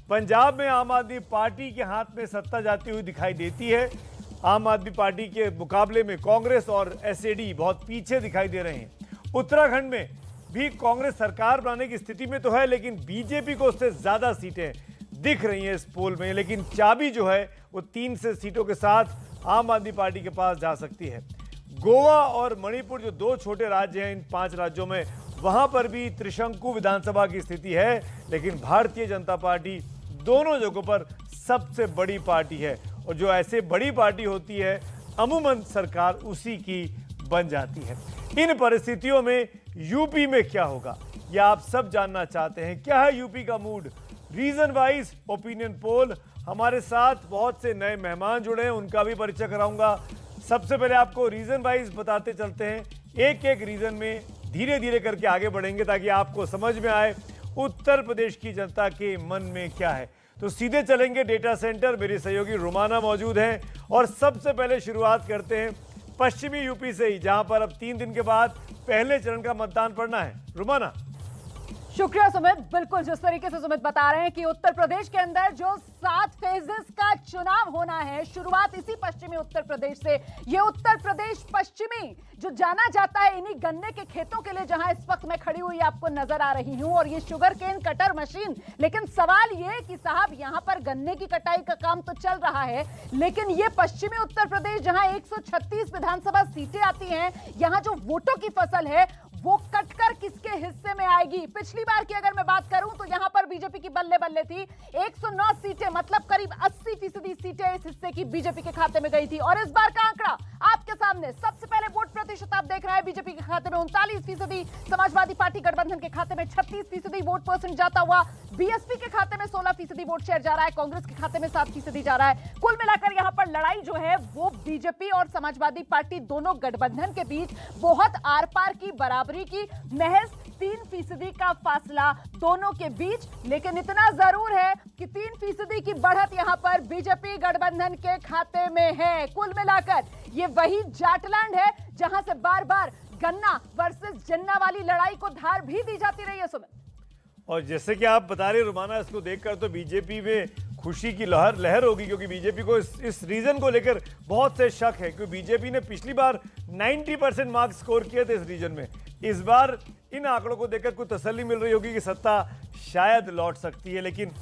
पंजाब में आम आदमी पार्टी के हाथ में सत्ता जाती हुई दिखाई देती है। आम आदमी पार्टी के मुकाबले में कांग्रेस और एसएडी बहुत पीछे दिखाई दे रहे हैं। उत्तराखंड में भी कांग्रेस सरकार बनाने की स्थिति में तो है, लेकिन बीजेपी को उससे ज्यादा सीटें दिख रही हैं इस पोल में। लेकिन चाबी जो है वो 3 से सीटों के साथ आम आदमी पार्टी के पास जा सकती है। गोवा और मणिपुर जो 2 छोटे राज्य हैं, इन 5 राज्यों में वहां पर भी त्रिशंकु विधानसभा की स्थिति है, लेकिन भारतीय जनता पार्टी दोनों जगहों पर सबसे बड़ी पार्टी है और जो ऐसे बड़ी पार्टी होती है अमूमन सरकार उसी की बन जाती है। इन परिस्थितियों में यूपी में क्या होगा यह आप सब जानना चाहते हैं। क्या है यूपी का mood? Region wise opinion poll. हमारे साथ बहुत से नए मेहमान जुड़े हैं, उनका भी परिचय कराऊंगा। सबसे पहले आपको रीजन वाइज बताते चलते हैं, एक एक रीजन में धीरे धीरे करके आगे बढ़ेंगे ताकि आपको समझ में आए उत्तर प्रदेश की जनता के मन में क्या है। तो सीधे चलेंगे डेटा सेंटर, मेरी सहयोगी रुमाना मौजूद हैं और सबसे पहले शुरुआत करते हैं पश्चिमी यूपी से ही, जहां पर अब 3 दिन के बाद पहले चरण का मतदान पड़ना है। रुमाना। शुक्रिया सुमित। बिल्कुल जिस तरीके से सुमित बता रहे हैं कि उत्तर प्रदेश के अंदर जो 7 फेजेस का चुनाव होना है, शुरुआत इसी पश्चिमी उत्तर प्रदेश से। ये उत्तर प्रदेश पश्चिमी जो जाना जाता है इन्हीं गन्ने के खेतों के लिए, जहां इस वक्त मैं खड़ी हुई आपको नजर आ रही हूं, और ये शुगर केन कटर मशीन। लेकिन सवाल ये कि साहब यहां पर गन्ने की कटाई का काम तो चल रहा है, लेकिन ये पश्चिमी उत्तर प्रदेश जहां 136 विधानसभा सीटें आती हैं, यहां जो वोटों की फसल है वो कटकर किसके हिस्से में आएगी? पिछली बार की अगर मैं बात करूं तो यहां पर बीजेपी की बल्ले बल्ले थी। 109 सीटें, मतलब करीब 80% सीटें इस हिस्से की बीजेपी के खाते में गई थी। और इस बार का आंकड़ा आपके सामने। सबसे पहले वोट प्रतिशत आप देख रहे हैं, बीजेपी के खाते में 39%, समाजवादी पार्टी गठबंधन के खाते में 36% वोट परसेंट जाता हुआ, बीएसपी के खाते में 16% वोट शेयर जा रहा है, कांग्रेस के खाते में 7% जा रहा है। कुल मिलाकर यहां पर लड़ाई जो है वो बीजेपी और समाजवादी पार्टी दोनों गठबंधन के बीच बहुत आर पार की बराबरी की, महज 3% का फासला दोनों के बीच। लेकिन इतना जरूर है कि 3% की बढ़त यहां पर बीजेपी गठबंधन के खाते में है। कुल मिलाकर ये वही जाटलैंड है जहां से बार बार गन्ना वर्सेस जन्ना वाली लड़ाई को धार भी दी जाती रही है सुमित। और जैसे कि आप बता रहे रुमाना, इसको देखकर तो बीजेपी में खुशी की लहर होगी, क्योंकि बीजेपी को इस रीजन को लेकर बहुत से शक है, क्योंकि बीजेपी ने पिछली बार 90% मार्क्स स्कोर किए थे इस रीजन में। इस बार इन आंकड़ों को देखकर कुछ तसल्ली मिल रही होगी कि सत्ता शायद लौट सकती है। लेकिन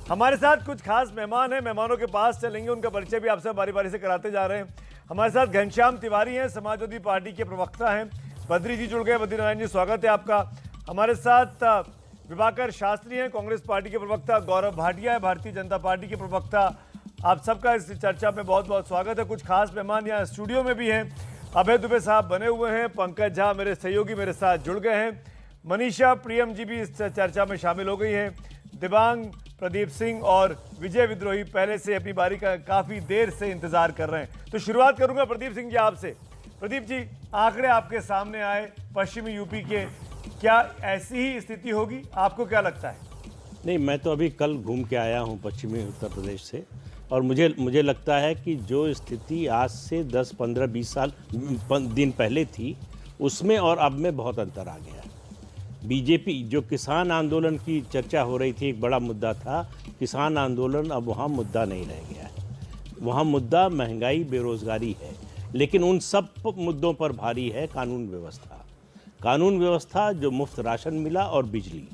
हमारे साथ कुछ खास मेहमान हैं, मेहमानों के पास चलेंगे, उनका परिचय भी आपसे बारी बारी से कराते जा रहे हैं। हमारे साथ घनश्याम तिवारी हैं, समाजवादी पार्टी के प्रवक्ता हैं। बद्री जी जुड़ गए। बद्री नारायण जी, स्वागत है आपका। हमारे साथ विभाकर शास्त्री हैं, कांग्रेस पार्टी के प्रवक्ता। गौरव भाटिया है, भारतीय जनता पार्टी के प्रवक्ता। आप सबका इस चर्चा में बहुत बहुत स्वागत है। कुछ खास मेहमान यहाँ स्टूडियो में भी हैं। अभय दुबे साहब बने हुए हैं, पंकज झा मेरे सहयोगी मेरे साथ जुड़ गए हैं, मनीषा प्रियम जी भी इस चर्चा में शामिल हो गई हैं, दिबांग, प्रदीप सिंह और विजय विद्रोही पहले से अपनी बारी का काफ़ी देर से इंतजार कर रहे हैं। तो शुरुआत करूंगा प्रदीप सिंह जी आपसे। प्रदीप जी, आंकड़े आपके सामने आए पश्चिमी यूपी के, क्या ऐसी ही स्थिति होगी? आपको क्या लगता है? नहीं, मैं तो अभी कल घूम के आया हूँ पश्चिमी उत्तर प्रदेश से, और मुझे लगता है कि जो स्थिति आज से 10, 15, 20 साल दिन पहले थी उसमें और अब में बहुत अंतर आ गया है। बीजेपी जो किसान आंदोलन की चर्चा हो रही थी, एक बड़ा मुद्दा था किसान आंदोलन, अब वहाँ मुद्दा नहीं रह गया है। वहाँ मुद्दा महंगाई, बेरोजगारी है, लेकिन उन सब मुद्दों पर भारी है कानून व्यवस्था। कानून व्यवस्था, जो मुफ्त राशन मिला, और बिजली,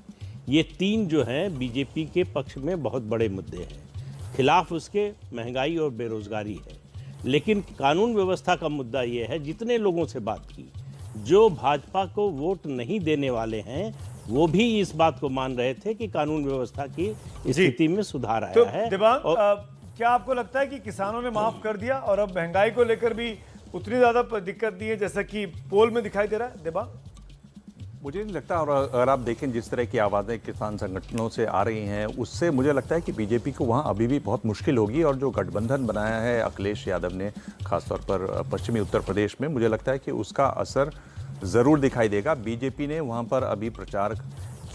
ये 3 जो हैं बीजेपी के पक्ष में बहुत बड़े मुद्दे हैं। खिलाफ उसके महंगाई और बेरोजगारी है। लेकिन कानून व्यवस्था का मुद्दा ये है, जितने लोगों से बात की, जो भाजपा को वोट नहीं देने वाले हैं वो भी इस बात को मान रहे थे कि कानून व्यवस्था की स्थिति में सुधार आया है। दिबांग, क्या आपको लगता है कि किसानों ने माफ कर दिया और अब महंगाई को लेकर भी उतनी ज्यादा दिक्कत नहीं है जैसा कि पोल में दिखाई दे रहा है? दिबांग, मुझे नहीं लगता। और अगर आप देखें जिस तरह की आवाज़ें किसान संगठनों से आ रही हैं, उससे मुझे लगता है कि बीजेपी को वहाँ अभी भी बहुत मुश्किल होगी। और जो गठबंधन बनाया है अखिलेश यादव ने, खासतौर पर पश्चिमी उत्तर प्रदेश में, मुझे लगता है कि उसका असर ज़रूर दिखाई देगा। बीजेपी ने वहाँ पर अभी प्रचार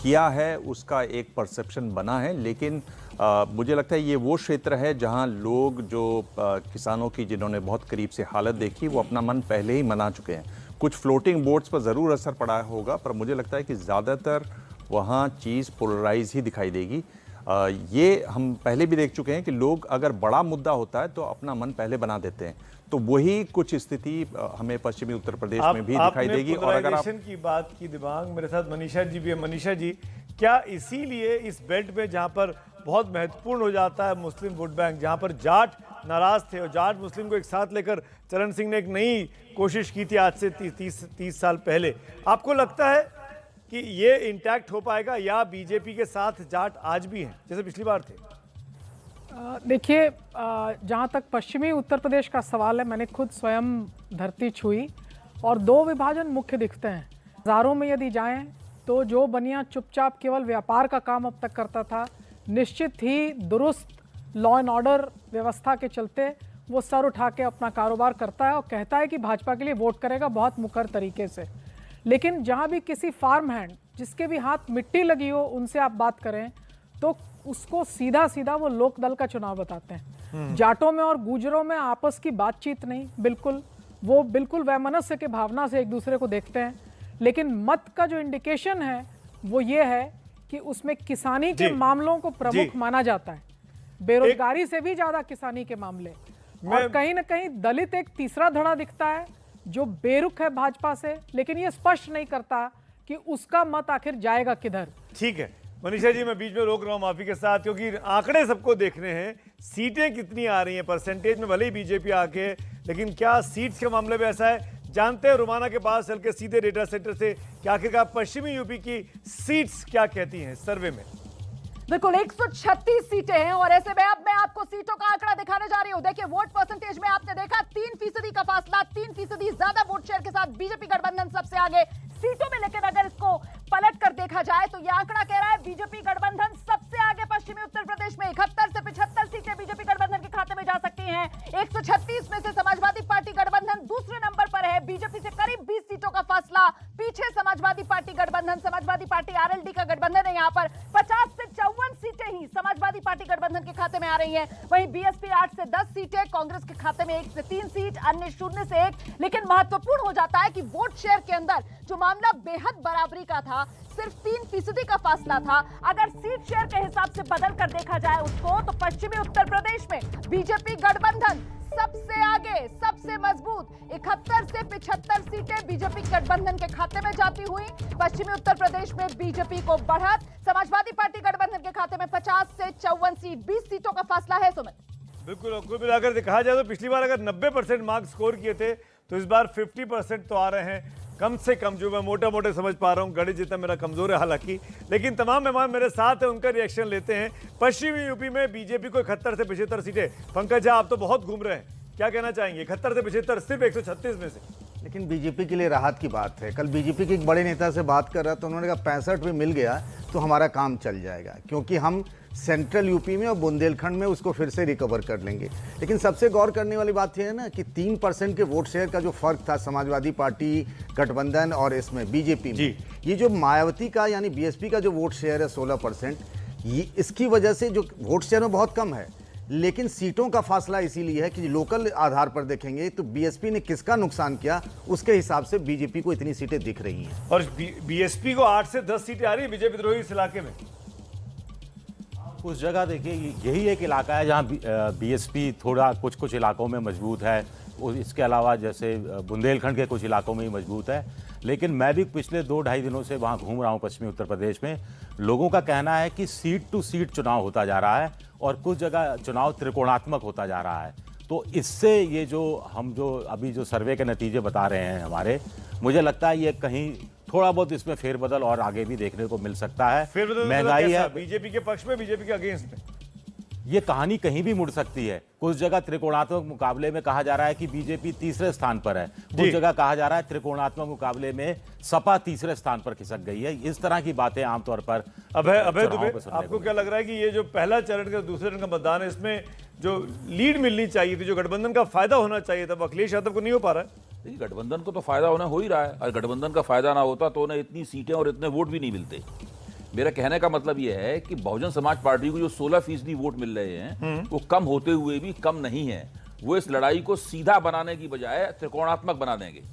किया है, उसका एक परसेप्शन बना है, लेकिन मुझे लगता है ये वो क्षेत्र है जहाँ लोग जो किसानों की जिन्होंने बहुत करीब से हालत देखी, वो अपना मन पहले ही मना चुके हैं। कुछ फ्लोटिंग बोट्स पर ज़रूर असर पड़ा होगा, पर मुझे लगता है कि ज़्यादातर वहाँ चीज़ पोलराइज ही दिखाई देगी। ये हम पहले भी देख चुके हैं कि लोग अगर बड़ा मुद्दा होता है तो अपना मन पहले बना देते हैं, तो वही कुछ स्थिति हमें पश्चिमी उत्तर प्रदेश में भी दिखाई देगी। और अगर आप की बात की, दिमाग मेरे साथ मनीषा जी भी है। मनीषा जी, क्या इसीलिए इस बेल्ट में जहां पर बहुत महत्वपूर्ण हो जाता है मुस्लिम वोट बैंक, जहां पर जाट नाराज थे और जाट मुस्लिम को एक साथ लेकर चरण सिंह ने एक नई कोशिश की थी आज से 30 साल पहले, आपको लगता है कि ये इंटैक्ट हो पाएगा या बीजेपी के साथ जाट आज भी हैं जैसे पिछली बार थे? देखिए, जहाँ तक पश्चिमी उत्तर प्रदेश का सवाल है, मैंने खुद स्वयं धरती छुई और दो विभाजन मुख्य दिखते हैं। हज़ारों में यदि जाएं तो जो बनिया चुपचाप केवल व्यापार का काम अब तक करता था, निश्चित ही दुरुस्त लॉ एंड ऑर्डर व्यवस्था के चलते वो सर उठा के अपना कारोबार करता है और कहता है कि भाजपा के लिए वोट करेगा बहुत मुखर तरीके से। लेकिन जहाँ भी किसी फार्म हैंड जिसके भी हाथ मिट्टी लगी हो उनसे आप बात करें तो उसको सीधा सीधा वो लोकदल का चुनाव बताते हैं। जाटों में और गुजरों में आपस की बातचीत नहीं, वो बिल्कुल वैमनस्य के भावना से एक दूसरे को देखते हैं। लेकिन मत का जो इंडिकेशन है वो ये है कि उसमें किसानी के मामलों को प्रमुख माना जाता है, बेरोजगारी से भी ज्यादा किसानी के मामले, और कहीं ना कहीं दलित एक तीसरा धड़ा दिखता है जो बेरुख है भाजपा से, लेकिन ये स्पष्ट नहीं करता कि उसका मत आखिर जाएगा किधर। ठीक है मनीषा जी, मैं बीच में रोक रहा हूं माफी के साथ, क्योंकि आंकड़े सबको देखने हैं, सीटें कितनी आ रही हैं परसेंटेज में भले ही बीजेपी आके, लेकिन क्या सीट्स के मामले में ऐसा है? जानते हैं रुमाना के पास चल के सीधे डेटा सेंटर से कि आखिरकार पश्चिमी यूपी की सीट्स क्या कहती हैं सर्वे में। बिल्कुल 136 सीटें हैं और ऐसे में अब मैं आपको सीटों का आंकड़ा दिखाने जा रही हूं। देखिए, वोट परसेंटेज में आपने देखा 3% का फासला, 3% ज्यादा वोट शेयर के साथ बीजेपी गठबंधन सबसे आगे सीटों में। लेकिन अगर इसको पलट कर देखा जाए तो यह आंकड़ा कह रहा है बीजेपी गठबंधन सबसे आगे पश्चिमी उत्तर प्रदेश में। 71 से 75 सीटें बीजेपी गठबंधन के खाते में जा सकती हैं। 136 में से समाजवादी पार्टी गठबंधन दूसरे नंबर पर है, बीजेपी से करीब 20 सीटों का फासला पीछे समाजवादी पार्टी गठबंधन, समाजवादी पार्टी आरएलडी का गठबंधन है। यहाँ पर 50 से 54 सीटें ही समाजवादी पार्टी गठबंधन के खाते में आ रही हैं। वहीं बीएसपी 8 से 10 सीटें, कांग्रेस के खाते में 1 से 3 सीट, अन्य 0 से 1। लेकिन महत्वपूर्ण हो जाता है कि वोट शेयर के अंदर जो मामला बेहद बराबरी का था, सिर्फ 3% का फासला था, अगर सीट शेयर के हिसाब से बदल कर देखा जाए उसको, तो पश्चिमी उत्तर प्रदेश में बीजेपी गठबंधन सबसे आगे, सबसे मजबूत। 71 से 75 सीटें बीजेपी गठबंधन के खाते में जाती हुई पश्चिमी उत्तर प्रदेश में बीजेपी को बढ़त। समाजवादी पार्टी गठबंधन के खाते में 50 से 54 सीट, 20 सीटों का फासला है। सुमित, बिल्कुल, और कुल मिलाकर कहा जाए तो पिछली बार अगर 90% मार्क्स स्कोर किए थे तो इस बार 50% तो आ रहे हैं कम से कम, जो मैं मोटा मोटे समझ पा रहा हूँ। गणित जितना मेरा कमजोर है हालांकि, लेकिन तमाम मेहमान मेरे साथ हैं, उनका रिएक्शन लेते हैं। पश्चिमी यूपी में बीजेपी को 71 से 75 सीटें। पंकज झा, आप तो बहुत घूम रहे हैं, क्या कहना चाहेंगे? 71 से 75 सिर्फ 136 में से। लेकिन बीजेपी के लिए राहत की बात है। कल बीजेपी के एक बड़े नेता से बात कर रहा तो उन्होंने कहा 65 में मिल गया तो हमारा काम चल जाएगा, क्योंकि हम सेंट्रल यूपी में और बुंदेलखंड में उसको फिर से रिकवर कर लेंगे। लेकिन सबसे गौर करने वाली बात यह है ना कि 3% के वोट शेयर का जो फर्क था समाजवादी पार्टी गठबंधन और इसमें बीजेपी में, ये जो मायावती का यानी बीएसपी का जो वोट शेयर है 16%, ये इसकी वजह से जो वोट शेयर में बहुत कम है। लेकिन सीटों का फासला इसीलिए है कि लोकल आधार पर देखेंगे तो बीएसपी ने किसका नुकसान किया, उसके हिसाब से बीजेपी को इतनी सीटें दिख रही हैं। और बीएसपी को 8 से 10 सीटें आ रही है बीजेपी द्रोही इस इलाके में। उस जगह देखिए, यही एक इलाका है जहाँ बीएसपी थोड़ा कुछ इलाकों में मजबूत है, इसके अलावा जैसे बुंदेलखंड के कुछ इलाकों में ही मजबूत है। लेकिन मैं भी पिछले 2-2.5 दिनों से वहाँ घूम रहा हूँ पश्चिमी उत्तर प्रदेश में। लोगों का कहना है कि सीट टू सीट चुनाव होता जा रहा है और कुछ जगह चुनाव त्रिकोणात्मक होता जा रहा है। तो इससे ये जो हम जो अभी जो सर्वे के नतीजे बता रहे हैं हमारे, मुझे लगता है ये कहीं थोड़ा बहुत इसमें फेरबदल और आगे भी देखने को मिल सकता है। महंगाई है बीजेपी के पक्ष में, बीजेपी के अगेंस्ट में, ये कहानी कहीं भी मुड़ सकती है। कुछ जगह त्रिकोणात्मक मुकाबले में कहा जा रहा है कि बीजेपी तीसरे स्थान पर है, कुछ जगह कहा जा रहा है त्रिकोणात्मक मुकाबले में सपा तीसरे स्थान पर खिसक गई है। इस तरह की बातें आमतौर पर अभय दुबे, आपको क्या लग रहा है कि ये जो पहला चरण का दूसरे चरण का मतदान है, इसमें जो लीड मिलनी चाहिए थी, जो गठबंधन का फायदा होना चाहिए था, अखिलेश यादव को नहीं हो पा रहा है? देखिए, गठबंधन को तो फायदा होना हो ही रहा है। अगर गठबंधन का फायदा ना होता तो उन्हें इतनी सीटें और इतने वोट भी नहीं मिलते। मेरा कहने का मतलब यह है कि बहुजन समाज पार्टी को जो 16% वोट मिल रहे हैं वो कम होते हुए भी कम नहीं है। वो इस लड़ाई को सीधा बनाने की बजाय त्रिकोणात्मक बना देंगे।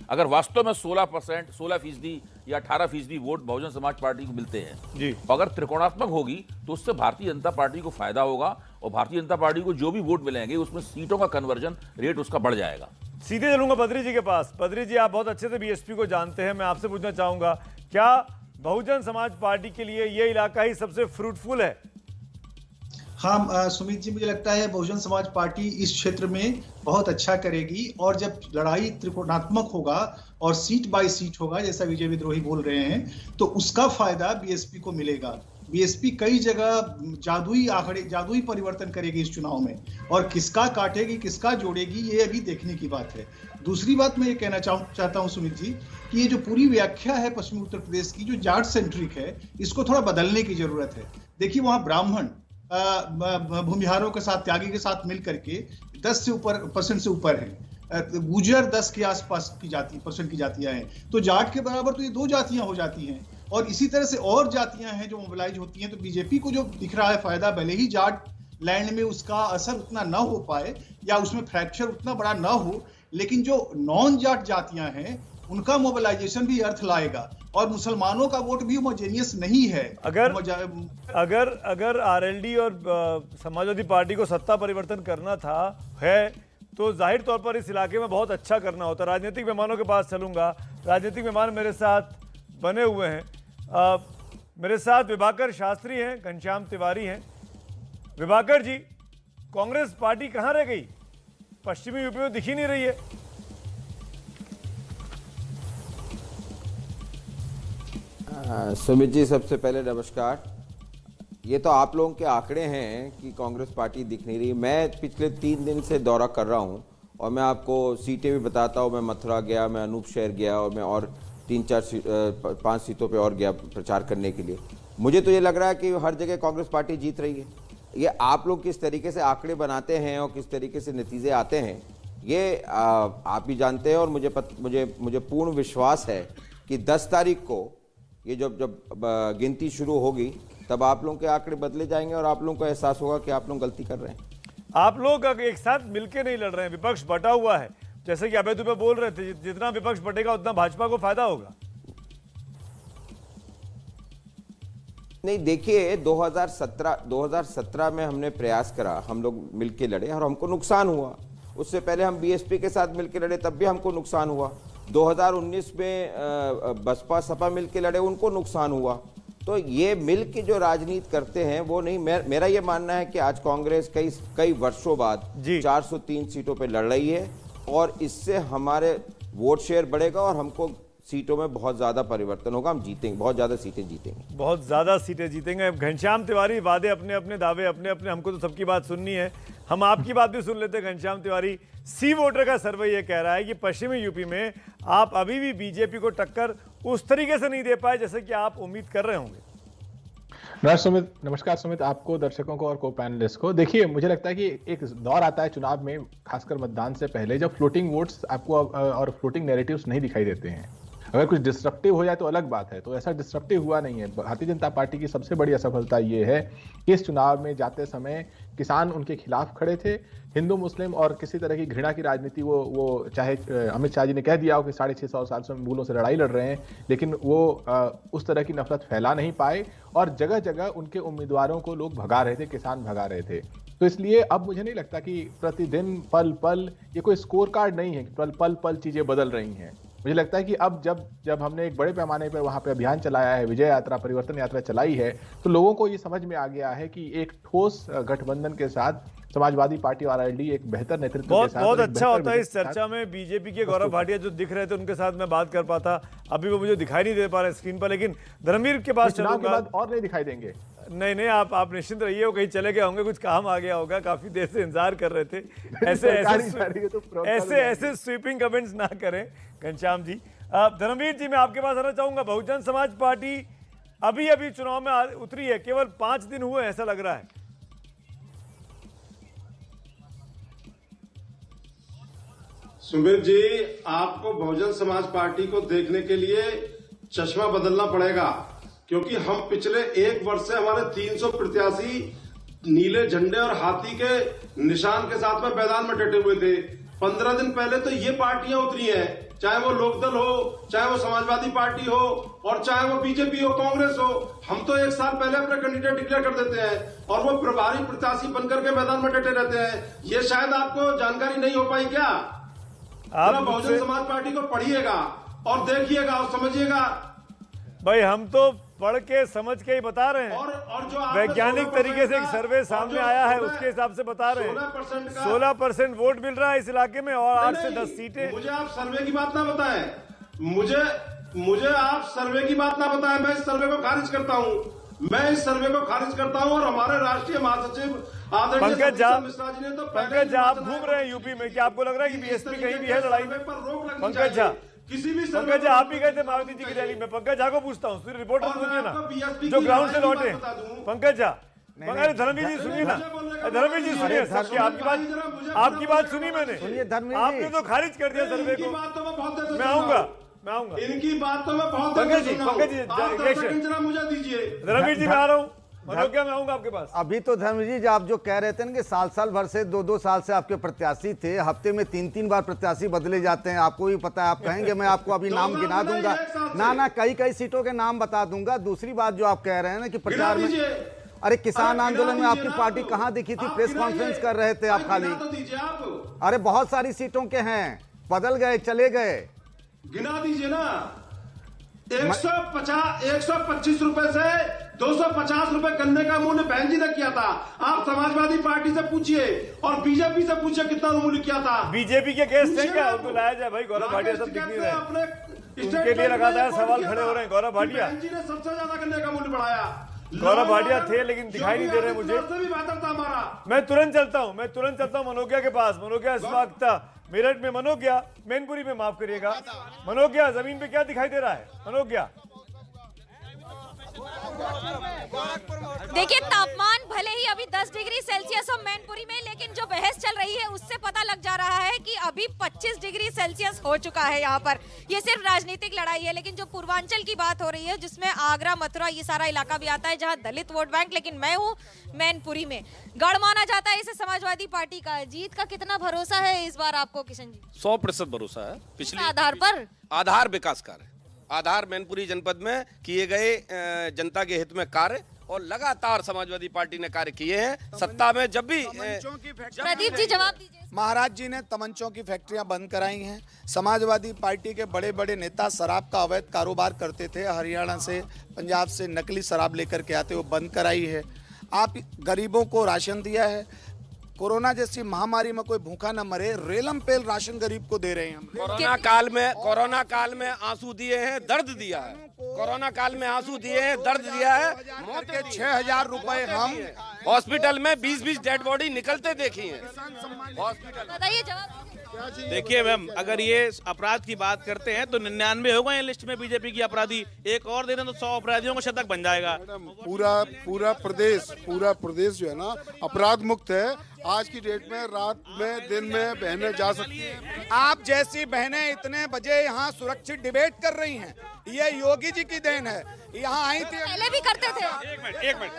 अगर वास्तव में 16% या 18% वोट बहुजन समाज पार्टी को मिलते हैं जी, तो अगर त्रिकोणात्मक होगी तो उससे भारतीय जनता पार्टी को फायदा होगा और भारतीय जनता पार्टी को जो भी वोट मिलेंगे उसमें सीटों का कन्वर्जन रेट उसका बढ़ जाएगा। सीधे चलूंगा बद्री जी के पास। बद्री जी, आप बहुत अच्छे से बीएसपी को जानते हैं, मैं आपसे पूछना चाहूंगा, क्या बहुजन समाज पार्टी के लिए ये इलाका ही सबसे फ्रूटफुल है? हाँ सुमित जी, मुझे लगता है बहुजन समाज पार्टी इस क्षेत्र में बहुत अच्छा करेगी और जब लड़ाई त्रिकोणात्मक होगा और सीट बाय सीट होगा जैसा विजय विद्रोही बोल रहे हैं, तो उसका फायदा बीएसपी को मिलेगा। बीएसपी कई जगह जादुई परिवर्तन करेगी इस चुनाव में, और किसका काटेगी किसका जोड़ेगी ये अभी देखने की बात है। दूसरी बात मैं ये कहना चाहता हूं सुमित जी कि ये जो पूरी व्याख्या है पश्चिमी उत्तर प्रदेश की, जो जाट सेंट्रिक है, इसको थोड़ा बदलने की जरूरत है। देखिए, वहां ब्राह्मण भूमिहारों के साथ, त्यागी के साथ मिल करके 10% से ऊपर है। गुजर 10 के आसपास की परसेंट की जातियां हैं, तो जाट के बराबर तो ये 2 जातियां हो जाती हैं। और इसी तरह से और जातियां हैं जो मोबिलाइज होती हैं। तो बीजेपी को जो दिख रहा है फायदा, भले ही जाट लैंड में उसका असर उतना ना हो पाए या उसमें फ्रैक्चर उतना बड़ा ना हो, लेकिन जो नॉन जाट जातियां हैं उनका मोबिलाइजेशन भी अर्थ लाएगा। और मुसलमानों का वोट भी होमोजेनियस नहीं है। अगर आरएलडी और समाजवादी पार्टी को सत्ता परिवर्तन करना है तो जाहिर तौर पर इस इलाके में बहुत अच्छा करना होता। राजनीतिक मेहमानों के पास चलूंगा। राजनीतिक मेहमान मेरे साथ बने हुए हैं। मेरे साथ विभाकर शास्त्री हैं, घनश्याम तिवारी हैं। विभाकर जी, कांग्रेस पार्टी कहां रह गई? पश्चिमी यूपी में दिख ही नहीं रही है। सुमित जी, सबसे पहले नमस्कार। ये तो आप लोगों के आंकड़े हैं कि कांग्रेस पार्टी दिख नहीं रही। मैं पिछले 3 दिन से दौरा कर रहा हूँ और मैं आपको सीटें भी बताता हूँ। मैं मथुरा गया, मैं अनूप शहर गया और मैं और 3-4-5 सीटों पे और गया प्रचार करने के लिए। मुझे तो ये लग रहा है कि हर जगह कांग्रेस पार्टी जीत रही है। ये आप लोग किस तरीके से आंकड़े बनाते हैं और किस तरीके से नतीजे आते हैं, ये आप भी जानते हैं। और मुझे पूर्ण विश्वास है कि 10 तारीख को ये जब गिनती शुरू होगी तब आप लोगों के आंकड़े बदले जाएंगे और आप लोगों को एहसास होगा कि आप लोग गलती कर रहे हैं। आप लोग एक साथ मिलकर नहीं लड़ रहे हैं, विपक्ष बटा हुआ है। जैसे कि अभय दुबे बोल रहे थे, जितना विपक्ष बटेगा उतना भाजपा को फायदा होगा। नहीं, देखिए 2017 में हमने प्रयास करा, हम लोग मिलके लड़े और हमको नुकसान हुआ। उससे पहले हम बीएसपी के साथ मिलके लड़े, तब भी हमको नुकसान हुआ। 2019 में बसपा सपा मिलके लड़े, उनको नुकसान हुआ। तो ये मिल के जो राजनीति करते हैं वो नहीं। मेरा ये मानना है कि आज कांग्रेस कई वर्षों बाद 403 सीटों पे लड़ रही है और इससे हमारे वोट शेयर बढ़ेगा और हमको सीटों में बहुत ज्यादा परिवर्तन होगा। हम जीतेंगे, बहुत ज्यादा सीटें जीतेंगे, बहुत ज्यादा सीटें जीतेंगे। घनश्याम तिवारी, वादे अपने अपने, दावे अपने अपने, हमको तो सबकी बात सुननी है। हम आपकी बात भी सुन लेते हैं। घनश्याम तिवारी, सी वोटर का सर्वे ये कह रहा है कि पश्चिमी यूपी में आप अभी भी बीजेपी को टक्कर उस तरीके से नहीं दे पाए जैसे कि आप उम्मीद कर रहे होंगे। नमस्कार सुमित, आपको, दर्शकों को और को पैनलिस्ट को। देखिए, मुझे लगता है कि एक दौर आता है चुनाव में, खासकर मतदान से पहले, जब फ्लोटिंग वोट्स आपको और फ्लोटिंग नैरेटिव्स नहीं दिखाई देते हैं। अगर कुछ डिस्ट्रप्टिव हो जाए तो अलग बात है, तो ऐसा डिस्ट्रप्टिव हुआ नहीं है। भारतीय जनता पार्टी की सबसे बड़ी असफलता ये है कि इस चुनाव में जाते समय किसान उनके खिलाफ खड़े थे। हिंदू मुस्लिम और किसी तरह की घृणा की राजनीति, वो चाहे अमित शाह जी ने कह दिया हो कि 650 साल से मूलों से लड़ाई लड़ रहे हैं, लेकिन वो उस तरह की नफरत फैला नहीं पाए और जगह जगह उनके उम्मीदवारों को लोग भगा रहे थे, किसान भगा रहे थे। तो इसलिए अब मुझे नहीं लगता कि प्रतिदिन पल पल ये कोई स्कोर कार्ड नहीं है कि पल पल चीजें बदल रही हैं। मुझे लगता है कि अब जब हमने एक बड़े पैमाने पर वहां पे अभियान चलाया है, विजय यात्रा, परिवर्तन यात्रा चलाई है, तो लोगों को ये समझ में आ गया है कि एक ठोस गठबंधन के साथ समाजवादी पार्टी और आरएलडी एक बेहतर नेतृत्व के साथ बहुत अच्छा होता है। इस चर्चा में बीजेपी के गौरव भाटिया जो दिख रहे थे उनके साथ मैं बात कर पाता, अभी वो मुझे दिखाई नहीं दे पा रहे स्क्रीन पर। लेकिन धर्मवीर के पास चुनाव के बाद और नहीं दिखाई देंगे। नहीं, आप निश्चिंत रहिए, वो कहीं चले गए होंगे, कुछ काम आ गया होगा, काफी देर से इंतजार कर रहे थे। ऐसे स्वीपिंग कमेंट्स ना करें घनश्याम जी। धर्मवीर जी, मैं आपके पास आना चाहूंगा। बहुजन समाज पार्टी अभी चुनाव में उतरी है, केवल 5 दिन हुए ऐसा लग रहा है। सुमित जी, आपको बहुजन समाज पार्टी को देखने के लिए चश्मा बदलना पड़ेगा, क्योंकि हम पिछले 1 वर्ष से हमारे 300 प्रत्याशी नीले झंडे और हाथी के निशान के साथ में मैदान में डटे हुए थे। 15 दिन पहले तो ये पार्टियां उतरी हैं चाहे वो लोकदल हो, चाहे वो समाजवादी पार्टी हो और चाहे वो बीजेपी हो, कांग्रेस हो, हम तो 1 साल पहले अपने कैंडिडेट डिक्लेयर कर देते हैं और वो प्रभारी प्रत्याशी बनकर के मैदान में डटे रहते हैं। ये शायद आपको जानकारी नहीं हो पाई क्या? आप बहुजन समाज पार्टी को पढ़िएगा और देखिएगा और समझिएगा। भाई हम तो पढ़ के समझ के ही बता रहे हैं, और जो वैज्ञानिक तरीके से एक सर्वे सामने आया है उसके हिसाब से बता रहे हैं। 16% वोट मिल रहा है इस इलाके में और 8 से 10 सीटें। मुझे आप सर्वे की बात ना बताएं, मुझे आप सर्वे की बात ना बताएं। मैं इस सर्वे को खारिज करता हूं, मैं इस सर्वे को खारिज करता हूं और हमारे राष्ट्रीय महासचिव आदरणीय मिश्रा जी ने तो पंकज झा, आप घूम रहे हैं यूपी में, क्या आपको लग रहा है कि बीएसपी कहीं भी है लड़ाई में? पंकज झा, किसी भी पंकज झा, आप भी गए थे मायावती जी की रैली में। पंकज झा को पूछता हूँ, रिपोर्टर सुनिए ना, जो ग्राउंड से लौटे। पंकज झा, अरे धर्मवीर जी सुनिए ना, धर्मवीर जी सुनिए, सबकी आपकी बात सुनी मैंने, आपने तो खारिज कर दिया सर्वे को। मैं आऊंगा इनकी बात तो मैं बहुत पंकज जी मुझे दीजिए। धर्मवीर जी मैं आ रहा हूँ, मनोज्ञा मैं आऊंगा आपके पास। अभी तो धर्मवीर जी आप जो कह रहे थे ना कि साल भर से 2-2 साल से आपके प्रत्याशी थे, हफ्ते में 3-3 बार प्रत्याशी बदले जाते हैं, आपको भी पता है। आप कहेंगे मैं आपको अभी नाम गिना दूंगा ना, कई सीटों के नाम बता दूंगा। दूसरी बात जो आप कह रहे हैं ना कि प्रचार में, अरे किसान आंदोलन में आपकी पार्टी कहाँ दिखी थी? प्रेस कॉन्फ्रेंस कर रहे थे आप खाली। अरे बहुत सारी सीटों के हैं, बदल गए, चले गए, गिना दीजिए ना। 125 रुपए से 250 रुपए गन्ने का मूल्य बहन जी ने किया था। आप समाजवादी पार्टी से पूछिए और बीजेपी से पूछिए कितना मूल्य किया था। बीजेपी के केस थे क्या? उनको लाया जाए भाई। गौरव भाटिया सब दिख नहीं रहे, उनके लिए लगातार सवाल खड़े हो रहे हैं। गौरव भाटिया, बहन जी ने सबसे ज्यादा गन्ने का मूल्य बढ़ाया। गौरव भाटिया थे लेकिन दिखाई नहीं दे रहे मुझे। भी बेहतर था हमारा। मैं तुरंत चलता हूँ मनोज्ञा के पास। मनोज्ञा इस वक्त मेरठ में, मनोज्ञा मैनपुरी में, माफ करिएगा मनोज्ञा, जमीन पे क्या दिखाई दे रहा है मनोज्ञा? देखिए तापमान भले ही अभी 10 डिग्री सेल्सियस हो मैनपुरी में, लेकिन जो बहस चल रही है उससे पता लग जा रहा है कि अभी 25 डिग्री सेल्सियस हो चुका है यहाँ पर। ये सिर्फ राजनीतिक लड़ाई है, लेकिन जो पूर्वांचल की बात हो रही है जिसमें आगरा, मथुरा, ये सारा इलाका भी आता है जहाँ दलित वोट बैंक, लेकिन मैं हूँ मैनपुरी में। गढ़ माना जाता है इसे समाजवादी पार्टी का। जीत का कितना भरोसा है इस बार आपको किशन जी? 100% भरोसा है। पिछले आधार पर आधार विकास कार्य, आधार मैनपुरी जनपद में किए गए जनता के हित में कार्य और लगातार समाजवादी पार्टी ने कार्य किए हैं। सत्ता में जब भी प्रदीप जी जवाब दीजिए। महाराज जी ने तमंचों की फैक्ट्रियां बंद कराई हैं। समाजवादी पार्टी के बड़े बड़े नेता शराब का अवैध कारोबार करते थे, हरियाणा से, पंजाब से नकली शराब लेकर के आते, वो बंद कराई है। आप गरीबों को राशन दिया है। कोरोना जैसी महामारी में कोई भूखा न मरे, रेलम पेल राशन गरीब को दे रहे हैं हम। कोरोना काल में आंसू दिए हैं, दर्द दिया है। कोरोना काल में आंसू दिए हैं, दर्द दिया है। मौत के 6,000 रुपए हम हॉस्पिटल में 20-20 डेड बॉडी निकलते देखी है हॉस्पिटल। बताइए जवाब। देखिए मैम, अगर ये अपराध की बात करते हैं तो 99 हो गए लिस्ट में बीजेपी की अपराधी। एक और दिन तो 100 अपराधियों को शतक बन जाएगा। पूरा प्रदेश जो है ना अपराध मुक्त है। आज की डेट में रात में दिन में बहनें जा सकती हैं। आप जैसी बहनें इतने बजे यहाँ सुरक्षित डिबेट कर रही हैं, ये योगी जी की देन है। यहाँ आई थी, पहले भी करते थे। एक मिनट,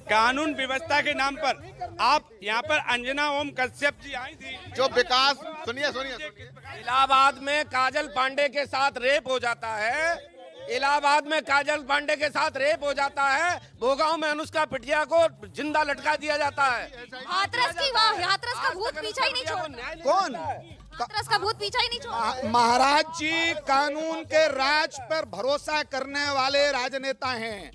कानून व्यवस्था के नाम पर आप यहाँ पर अंजना ओम कश्यप जी आई थी, जो विकास, सुनिए इलाहाबाद में काजल पांडे के साथ रेप हो जाता है। इलाहाबाद में काजल पांडे के साथ रेप हो जाता है। भोगांव में अनुष्का पिटिया को जिंदा लटका दिया जाता है। हाथरस का भूत पीछा ही नहीं छोड़ता। कौन? हाथरस का भूत पीछा ही नहीं छोड़ता। महाराज जी कानून के राज पर भरोसा करने वाले राजनेता हैं।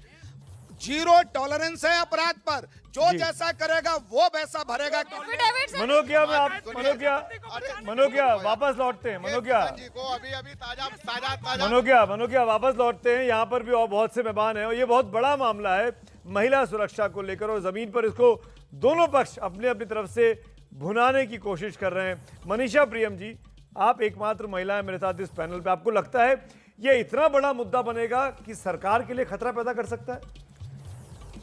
0 टॉलरेंस है अपराध पर। जो जैसा करेगा वो वैसा भरेगा। मनोज्ञा में आप मनोज्ञा वापस लौटते हैं। मनोज्ञा वापस लौटते हैं। यहाँ पर भी और बहुत से मेहमान हैं और ये बहुत बड़ा मामला है महिला सुरक्षा को लेकर, और जमीन पर इसको दोनों पक्ष अपने अपनी तरफ से भुनाने की कोशिश कर रहे हैं। मनीषा प्रियम जी, आप एकमात्र महिला है मेरे साथ इस पैनल पे, आपको लगता है ये इतना बड़ा मुद्दा बनेगा कि सरकार के लिए खतरा पैदा कर सकता है?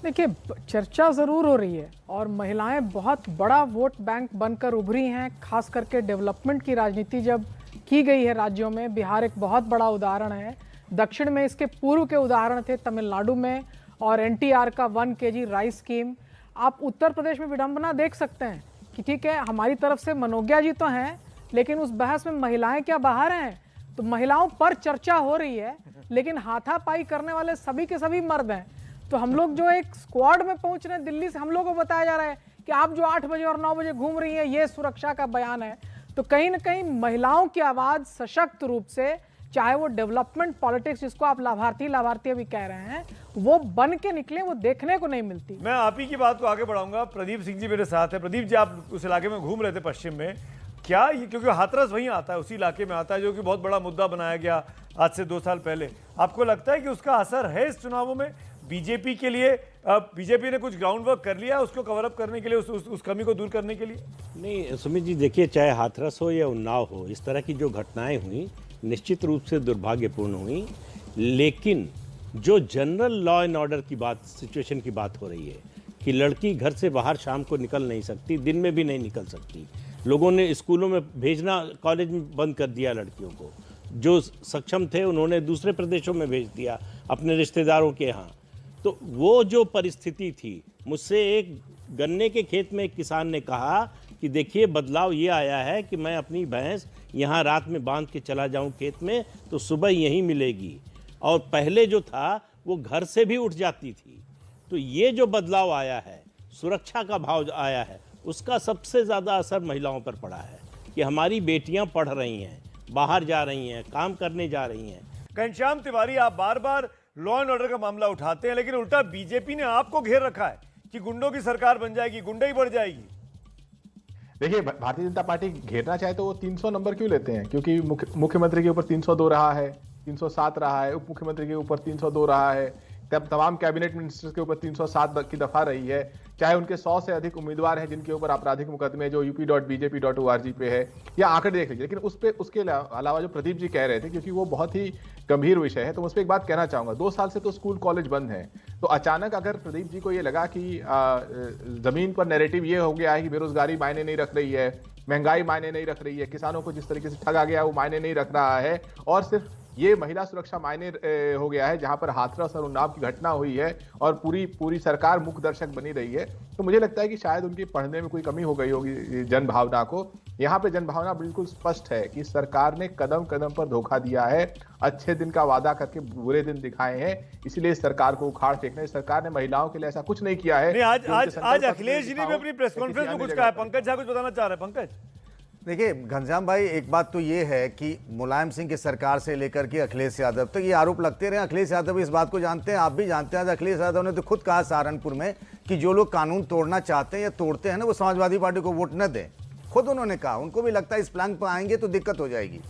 देखिए, चर्चा ज़रूर हो रही है और महिलाएं बहुत बड़ा वोट बैंक बनकर उभरी हैं। खास करके डेवलपमेंट की राजनीति जब की गई है राज्यों में, बिहार एक बहुत बड़ा उदाहरण है। दक्षिण में इसके पूर्व के उदाहरण थे तमिलनाडु में और एनटीआर का 1 kg राइस स्कीम। आप उत्तर प्रदेश में विडंबना देख सकते हैं कि ठीक है हमारी तरफ से मनोज्ञा जी तो हैं, लेकिन उस बहस में महिलाएं क्या बाहर हैं? तो महिलाओं पर चर्चा हो रही है, लेकिन हाथापाई करने वाले सभी के सभी मर्द हैं। तो हम लोग जो एक स्क्वाड में पहुंच रहे हैं दिल्ली से, हम लोग को बताया जा रहा है कि आप जो 8 बजे और 9 बजे घूम रही हैं, ये सुरक्षा का बयान है। तो कहीं ना कहीं महिलाओं की आवाज सशक्त रूप से, चाहे वो डेवलपमेंट पॉलिटिक्स जिसको आप लाभार्थी अभी कह रहे हैं, वो बन के निकले, वो देखने को नहीं मिलती। मैं आप ही की बात को आगे बढ़ाऊंगा। प्रदीप सिंह जी मेरे साथ है। प्रदीप जी, आप उस इलाके में घूम रहे थे पश्चिम में, क्या ये, क्योंकि हाथरस वहीं आता है, उसी इलाके में आता है, जो कि बहुत बड़ा मुद्दा बनाया गया आज से 2 साल पहले, आपको लगता है कि उसका असर है इस चुनावों में बीजेपी के लिए? बीजेपी ने कुछ ग्राउंड वर्क कर लिया उसको कवर अप करने के लिए, उस कमी को दूर करने के लिए? नहीं सुमित जी, देखिए, चाहे हाथरस हो या उन्नाव हो, इस तरह की जो घटनाएं हुई निश्चित रूप से दुर्भाग्यपूर्ण हुई, लेकिन जो जनरल लॉ एंड ऑर्डर की बात, सिचुएशन की बात हो रही है कि लड़की घर से बाहर शाम को निकल नहीं सकती, दिन में भी नहीं निकल सकती, लोगों ने स्कूलों में भेजना, कॉलेज में बंद कर दिया लड़कियों को, जो सक्षम थे उन्होंने दूसरे प्रदेशों में भेज दिया अपने रिश्तेदारों के यहाँ। तो वो जो परिस्थिति थी, मुझसे एक गन्ने के खेत में एक किसान ने कहा कि देखिए बदलाव ये आया है कि मैं अपनी भैंस यहाँ रात में बांध के चला जाऊँ खेत में तो सुबह यहीं मिलेगी, और पहले जो था वो घर से भी उठ जाती थी। तो ये जो बदलाव आया है, सुरक्षा का भाव आया है, उसका सबसे ज़्यादा असर महिलाओं पर पड़ा है कि हमारी बेटियां पढ़ रही हैं, बाहर जा रही हैं, काम करने जा रही हैं। घनश्याम तिवारी, आप बार बार लॉ एंड ऑर्डर का मामला उठाते हैं, लेकिन उल्टा बीजेपी ने आपको घेर रखा है कि गुंडों की सरकार बन जाएगी, गुंडई बढ़ जाएगी। देखिए, भारतीय जनता पार्टी घेरना चाहे तो वो 300 नंबर क्यों लेते हैं? क्योंकि मुख्यमंत्री के ऊपर 302 रहा है, 307 रहा है, उप मुख्यमंत्री के ऊपर 302 रहा है, तब तमाम कैबिनेट मिनिस्टर्स के ऊपर 307 की दफा रही है, चाहे उनके 100 से अधिक उम्मीदवार हैं जिनके ऊपर आपराधिक मुकदमे जो up.bjp.org पे है, या आंकड़े देख लीजिए। लेकिन उसके अलावा जो प्रदीप जी कह रहे थे, क्योंकि वो बहुत ही गंभीर विषय है, तो उस पर एक बात कहना चाहूंगा। 2 साल से तो स्कूल कॉलेज बंद है, तो अचानक अगर प्रदीप जी को ये लगा कि जमीन पर नैरेटिव ये हो गया है कि बेरोजगारी मायने नहीं रख रही है, महंगाई मायने नहीं रख रही है, किसानों को जिस तरीके से ठगा गया वो मायने नहीं रख रहा है, और सिर्फ ये महिला सुरक्षा मायने हो गया है जहां पर हाथरस और उन्नाव की घटना हुई है और पूरी सरकार मुख्य दर्शक बनी रही है, तो मुझे लगता है कि शायद उनकी पढ़ने में कोई कमी हो गई होगी जन भावना को। यहाँ पे जन भावना बिल्कुल स्पष्ट है कि सरकार ने कदम कदम पर धोखा दिया है, अच्छे दिन का वादा करके बुरे दिन दिखाए हैं, इसलिए सरकार को उखाड़ फेंकना। सरकार ने महिलाओं के लिए ऐसा कुछ नहीं किया है। आज अखिलेश जी ने भी अपनी प्रेस कॉन्फ्रेंस में कुछ कहा है। पंकज झा कुछ बताना चाह रहे हैं। पंकज, देखिए घनश्याम भाई, एक बात तो ये है कि मुलायम सिंह की सरकार से लेकर के अखिलेश यादव तक ये आरोप लगते रहे। अखिलेश यादव इस बात को जानते हैं, आप भी जानते हैं। अखिलेश यादव ने तो खुद कहा सहारनपुर में कि जो लोग कानून तोड़ना चाहते हैं या तोड़ते हैं ना, वो समाजवादी पार्टी को वोट न दें। खुद उन्होंने कहा, उनको भी लगता है इस प्लान पर आएंगे तो दिक्कत हो जाएगी।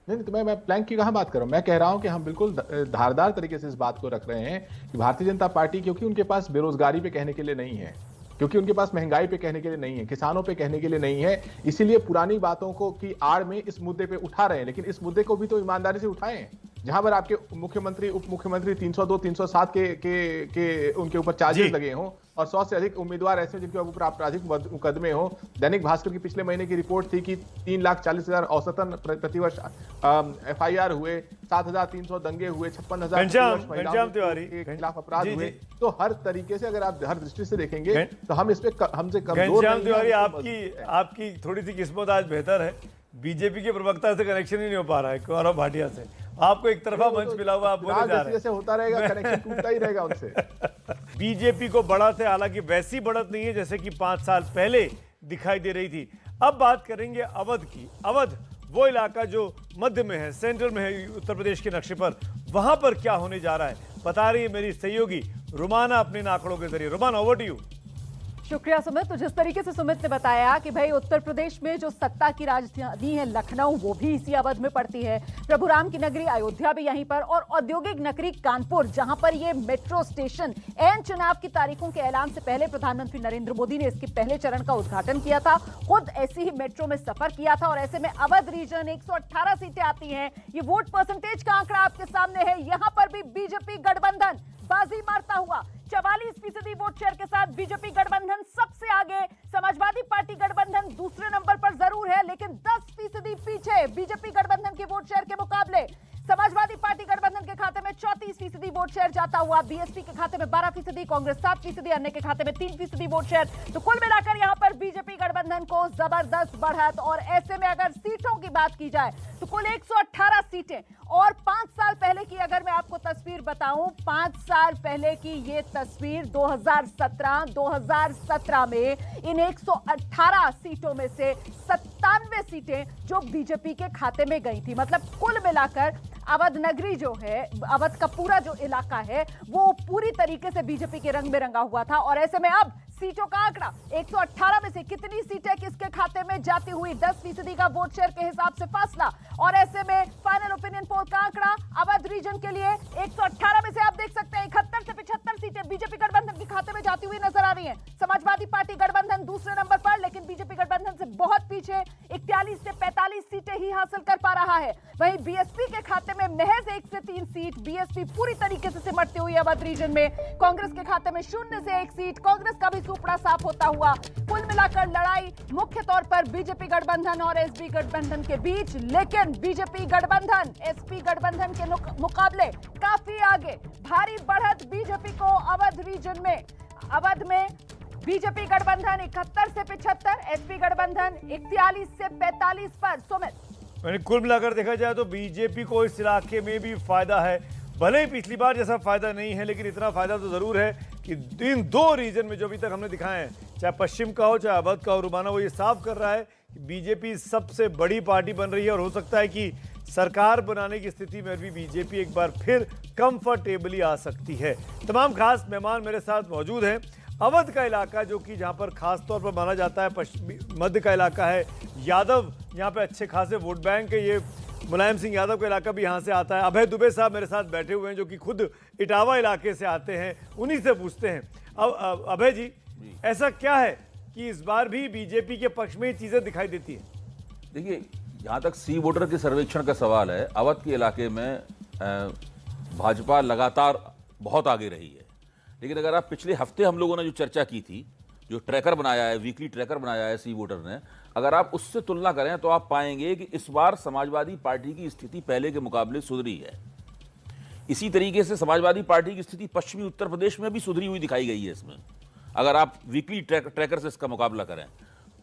नहीं, तो मैं प्लैंक की कहाँ बात कर रहा हूँ। मैं कह रहा हूँ कि हम बिल्कुल धारदार तरीके से इस बात को रख रहे हैं कि भारतीय जनता पार्टी, क्योंकि उनके पास बेरोजगारी पे कहने के लिए नहीं है, क्योंकि उनके पास महंगाई पे कहने के लिए नहीं है, किसानों पे कहने के लिए नहीं है, इसीलिए पुरानी बातों को की आड़ में इस मुद्दे पे उठा रहे हैं। लेकिन इस मुद्दे को भी तो ईमानदारी से उठाएं। जहां पर आपके मुख्यमंत्री उप मुख्यमंत्री 302 307 के उनके ऊपर चार्जेस लगे हों और 100 से अधिक उम्मीदवार ऐसे जिनके ऊपर आपराधिक मुकदमे हो। दैनिक भास्कर की पिछले महीने की रिपोर्ट थी कि 3,40,000 औसतन प्रतिवर्ष FIR हुए, 7,300 दंगे हुए, 56,000 महिलाओं के खिलाफ अपराध हुए। तो हर तरीके से अगर आप हर दृष्टि से देखेंगे तो हम इस पे हमसे कमजोर तिवारी, आपकी थोड़ी सी किस्मत आज बेहतर है, बीजेपी के प्रवक्ता से कनेक्शन ही नहीं हो पा रहा है, गौरव भाटिया से। आपको एक तरफा मंच मिला हुआ, आप बोले जा रहे हैं। जैसे होता रहेगा, कनेक्शन टूटता ही रहेगा उनसे। बीजेपी को बढ़त है, हालांकि वैसी बढ़त नहीं है जैसे कि 5 साल पहले दिखाई दे रही थी। अब बात करेंगे अवध की। अवध वो इलाका जो मध्य में है, सेंट्रल में है उत्तर प्रदेश के नक्शे पर, वहां पर क्या होने जा रहा है बता रही है मेरी सहयोगी रुमाना अपने आंकड़ों के जरिए। Rumana, over to you. शुक्रिया सुमित। तो जिस तरीके से सुमित ने बताया कि भाई उत्तर प्रदेश में जो सत्ता की राजधानी है लखनऊ, वो भी इसी अवध में पड़ती है, प्रभुराम की नगरी अयोध्या भी यहीं पर, और औद्योगिक नगरी कानपुर, जहां पर ये मेट्रो स्टेशन एन चुनाव की तारीखों के ऐलान से पहले प्रधानमंत्री नरेंद्र मोदी ने इसके पहले चरण का उद्घाटन किया था, खुद ऐसी ही मेट्रो में सफर किया था। और ऐसे में अवध रीजन 118 सीटें आती हैं। ये वोट परसेंटेज का आंकड़ा आपके सामने है। यहां पर भी बीजेपी गठबंधन बाजी मारता हुआ 44% वोट शेयर के साथ बीजेपी गठबंधन सबसे आगे, समाजवादी पार्टी गठबंधन दूसरे नंबर पर जरूर है, लेकिन 10% पीछे बीजेपी गठबंधन के वोट शेयर के मुकाबले। समाजवादी पार्टी गठबंधन के खाते में 34% वोट शेयर जाता हुआ, बीएसपी के खाते में 12%, कांग्रेस 7%, अन्य के खाते में 3% वोट शेयर। तो कुल मिलाकर यहां पर बीजेपी गठबंधन को जबरदस्त बढ़त। और ऐसे में अगर सीटों की बात की जाए तो कुल 118 सीटें। और 5 साल पहले की अगर मैं आपको तस्वीर बताऊं, 5 साल पहले की ये तस्वीर 2017 में इन 118 सीटों में से 97 सीटें जो बीजेपी के खाते में गई थी। मतलब कुल मिलाकर अवध नगरी जो है, अवध का पूरा जो इलाका है वो पूरी तरीके से बीजेपी के रंग में रंगा हुआ था। और ऐसे में अब सीटों का आंकड़ा 118 में से कितनी सीटें किसके खाते में जाती हुई, 10% का वोट शेयर के हिसाब से फासला। और ऐसे में फाइनल ओपिनियन पोल का आंकड़ा अवध रीजन के लिए 118 में से आप देख सकते हैं 71 से 75 सीटें बीजेपी गठबंधन के खाते में जाती हुई नजर आ रही हैं। समाजवादी पार्टी गठबंधन दूसरे नंबर पर, लेकिन बीजेपी गठबंधन से बहुत पीछे 41 से 45 सीटें ही हासिल कर पा रहा है। वहीं बीएसपी के खाते में महज 1 से 3 सीट, बीएसपी पूरी तरीके से सिमटती हुई अवध रीजन में। कांग्रेस के खाते में 0 से 1 सीट, कांग्रेस का भी सुपड़ा साफ होता हुआ। कुल मिलाकर लड़ाई मुख्य तौर पर बीजेपी गठबंधन और एसपी गठबंधन के बीच, लेकिन बीजेपी गठबंधन एसपी गठबंधन के मुकाबले काफी आगे। भारी बढ़त बीजेपी को अवध रीजन में। अवध में बीजेपी गठबंधन 71 से 75, एसपी गठबंधन 41 से 45 पर। सुमित, कुल मिलाकर देखा जाए तो बीजेपी को इस इलाके में भी फायदा है। भले ही पिछली बार जैसा फायदा नहीं है, लेकिन इतना फायदा तो जरूर है कि इन 2 रीजन में जो अभी तक हमने दिखाए हैं, चाहे पश्चिम का हो चाहे अवध का हो, रुमाना, वो ये साफ कर रहा है कि बीजेपी सबसे बड़ी पार्टी बन रही है। और हो सकता है कि सरकार बनाने की स्थिति में भी बीजेपी एक बार फिर कंफर्टेबली आ सकती है। तमाम खास मेहमान मेरे साथ मौजूद हैं। अवध का इलाका जो कि जहां पर खास तौर पर माना जाता है मध्य का इलाका है, यादव यहाँ पे अच्छे खासे वोट बैंक है, ये मुलायम सिंह यादव का इलाका भी यहाँ से आता है। अभय दुबे साहब मेरे साथ बैठे हुए हैं जो कि खुद इटावा इलाके से आते हैं, उन्हीं से पूछते हैं। अब अभय जी, ऐसा क्या है कि इस बार भी बीजेपी के पक्ष में ये चीजें दिखाई देती है? देखिए, जहाँ तक सी वोटर के सर्वेक्षण का सवाल है, अवध के इलाके में भाजपा लगातार बहुत आगे रही है। लेकिन अगर आप पिछले हफ्ते हम लोगों ने जो चर्चा की थी, जो ट्रैकर बनाया है, वीकली ट्रैकर बनाया है सी वोटर ने, अगर आप उससे तुलना करें तो आप पाएंगे कि इस बार समाजवादी पार्टी की स्थिति पहले के मुकाबले सुधरी है। इसी तरीके से समाजवादी पार्टी की स्थिति पश्चिमी उत्तर प्रदेश में भी सुधरी हुई दिखाई गई है इसमें। अगर आप वीकली ट्रैकर से इसका मुकाबला करें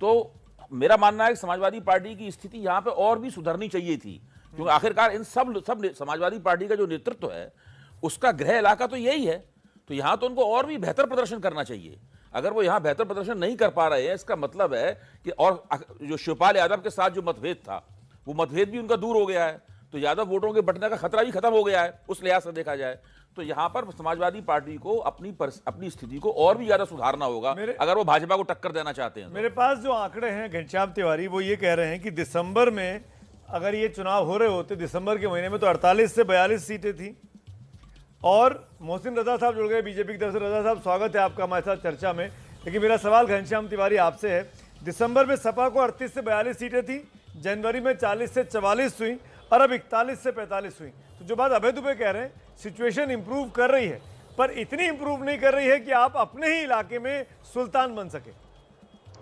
तो मेरा मानना है कि समाजवादी पार्टी की स्थिति यहाँ पे और भी सुधरनी चाहिए थी, क्योंकि आखिरकार इन सब समाजवादी पार्टी का जो नेतृत्व है उसका गृह इलाका तो यही है। तो यहाँ तो उनको और भी बेहतर प्रदर्शन करना चाहिए। अगर वो यहाँ बेहतर प्रदर्शन नहीं कर पा रहे हैं, इसका मतलब है कि और जो शिवपाल यादव के साथ जो मतभेद था, वो मतभेद भी उनका दूर हो गया है। तो यादव वोटों के बंटने का खतरा भी खत्म हो गया है उस लिहाज से देखा जाए तो। यहाँ पर समाजवादी पार्टी को अपनी स्थिति को और भी ज्यादा सुधारना होगा अगर वो भाजपा को टक्कर देना चाहते हैं। मेरे पास जो आंकड़े हैं घनश्याम तिवारी, वो ये कह रहे हैं कि दिसंबर में अगर ये चुनाव हो रहे होते, दिसंबर के महीने में, तो 48 से 42 सीटें थी। और मोहसिन रजा साहब जुड़ गए बीजेपी की तरफ से। रजा साहब, स्वागत है आपका हमारे साथ चर्चा में। लेकिन मेरा सवाल घनश्याम तिवारी आपसे है, दिसंबर में सपा को 38 से 42 सीटें थी, जनवरी में 40 से 44 हुई और अब 41 से 45 हुई। तो जो बात अभय दुबे कह रहे हैं, सिचुएशन इंप्रूव कर रही है, पर इतनी इंप्रूव नहीं कर रही है कि आप अपने ही इलाके में सुल्तान बन सके।